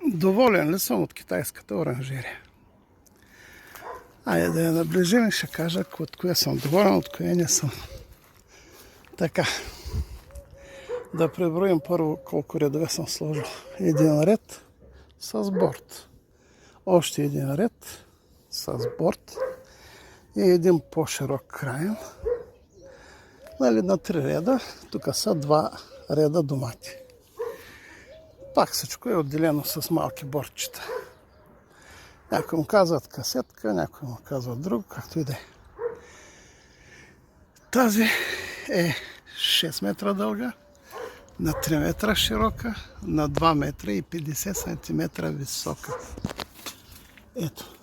Доволен ли съм от китайската оранжерия? Айде да я наближим и ще кажа от коя съм доволен, от коя не съм. Така, да преброим първо колко редове съм сложил. Един ред с борд. Още един ред с борд и един по-широк краен. Нали, на 3 реда, тук са 2 реда домати. Пак всичко е отделено с малки бордчета. Някои му казват касетка, някои му казват друго, както и да е. Тази е 6 метра дълга, на 3 метра широка, на 2 метра и 50 сантиметра висока. Ето,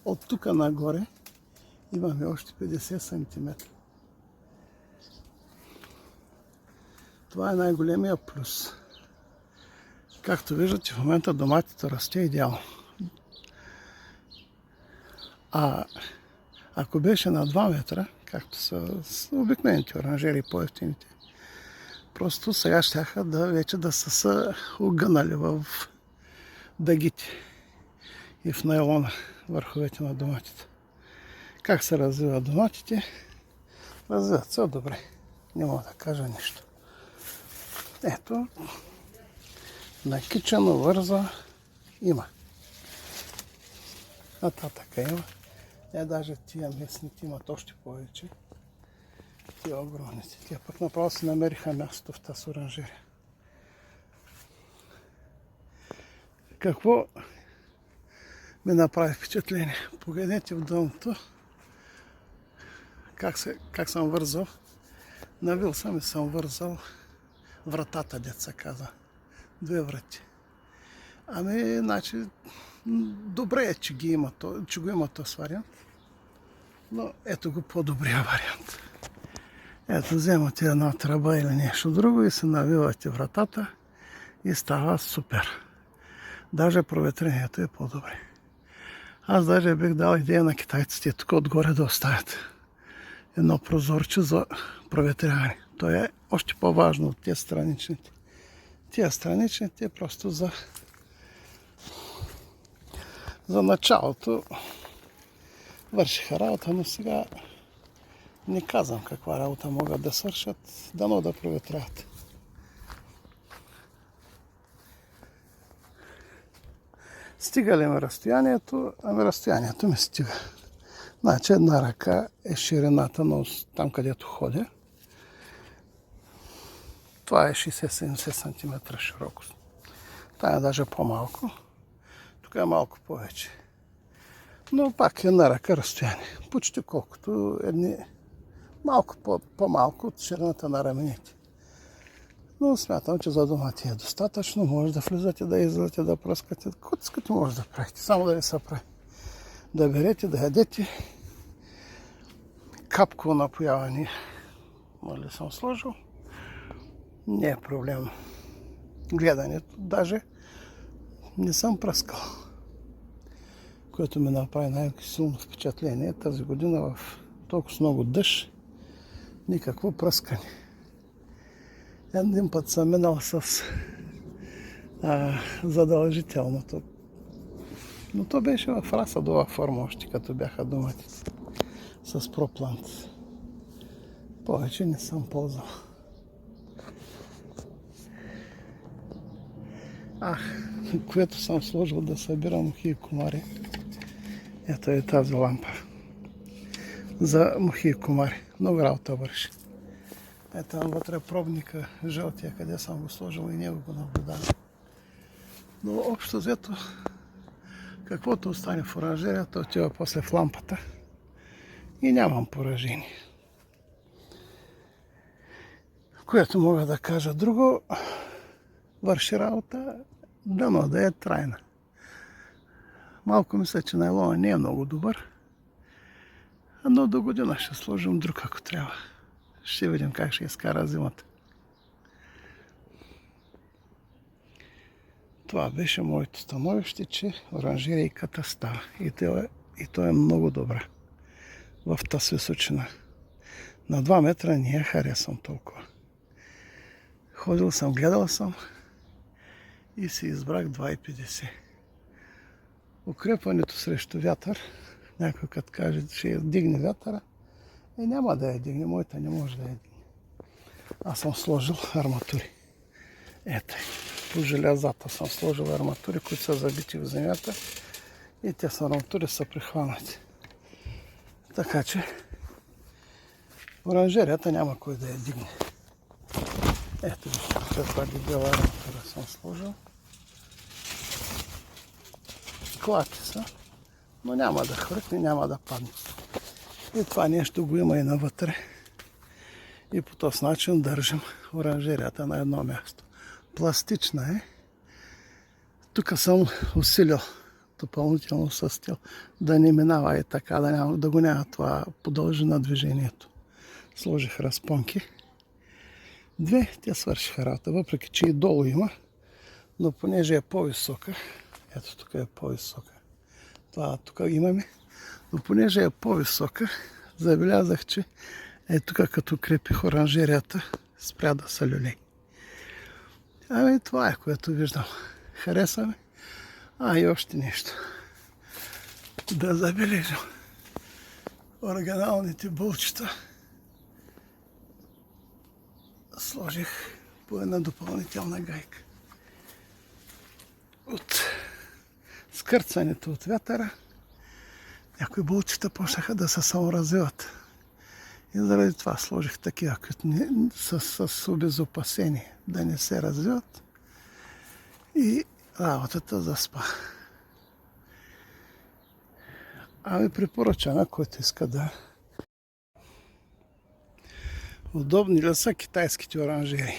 от тук нагоре имаме още 50 сантиметра. Това е най-големия плюс. Както виждате, в момента доматите расте идеално. А ако беше на 2 метра, както са обикновените оранжери, по-евтините, просто сега щяха вече да са огънали в дъгите и в найлона върховете на доматите. Как се развиват доматите? Развиват се добре. Не мога да кажа нищо. Ето, накичано върза има. Нататък има. Даже тия местните имат още повече. Тия огромните. Тия пък направо си намериха място в тази оранжерия. Какво ми направи впечатление? Погледнете в дъното как съм вързал. Навил съм и съм вързал вратата, деца каза. 2 врати. Ами, значи, добре е, че го има този вариант. Но ето го по-добрия вариант. Ето, вземате една тръба или нещо друго и се навивате вратата и става супер. Даже проветрението е по-добре. Аз даже бих дал идея на китайците тук отгоре да оставят едно прозорче за проветряване. То е още по-важно от тези страничните. Тия страничните е просто за началото вършиха работа, но сега не казвам каква работа могат да свършат, дано да проветряват. Стига ли ми разстоянието? Ами разстоянието ми стига. Значи една ръка е ширината на там, където ходя. Това е 60-70 см широко. Това е даже по-малко. Тук е малко повече. Но пак една ръка разстояние. Почти колкото едни малко по-малко от ширината на рамените. Но смятам, че за домати е достатъчно. Може да влизате, да излизате, да пръскате. Каквото искате може да правите. Само да ви се прави. Да берете, да ядете. Капково напояване. Нали съм сложил. Не е проблем. Гледането. Даже не съм пръскал. Което ми направи най-силно впечатление. Тази година в толкова много дъжд, никакво пръскане. Един път съм минал с задължителното. Но то беше в разсадова форма, още като бяха доматите. С проплант. Повече не съм ползвал. Което съм сложил да събирам мухи и комари. Ето е тази лампа. За мухи и комари. Много работа върши. Ето вътре пробника, жълтия, къде съм го сложил и него го наблюдавам. Но общо взето, каквото остане в оранжерията, отива после в лампата и нямам поражение. Което мога да кажа друго, върши работа, дано да е трайна. Малко мисля, че найлона не е много добър, но до година ще сложим друг, ако трябва. Ще видим как ще изкара зимата. Това беше моето становище, че оранжерийката става. И то е много добра в тази височина. На 2 метра не я харесвам толкова. Ходил съм, гледал съм и си избрах 2,50. Укрепването срещу вятър, някой като каже, ще я дигне вятъра, няма да я дигне, моята не може да я дигне. Аз съм сложил арматури. Ето, по желязата съм сложил арматури, които са забити в земята и тези арматури са прихванати. Така че оранжерията няма кой да я дигне. Ето вижте, каква дебела арматура съм сложил. Клаки са, но няма да хвъркне, няма да падне. И това нещо го има и навътре. И по този начин държим оранжерията на едно място. Пластична е. Тук съм усилил допълнително със стил да не минава и така, да го няма това подължи на движението. Сложих разпонки. Две, те свършиха работа, въпреки че и долу има, но понеже е по-висока, ето тук е по-висока, това тук имаме, но понеже е по-висока, забелязах, че е тук като крепих оранжерията, спря да се люлей. Ами това е, което виждам. Хареса ми. И още нещо. Да забележим оригиналните булчета. Сложих по една допълнителна гайка. От скърцането от вятъра някои булчета почнаха да се саморазвиват. И заради това сложих такива, които с обезопасение да не се развиват. И работата заспа. Ами препоръчам, на който иска да. Удобни ли са китайските оранжери?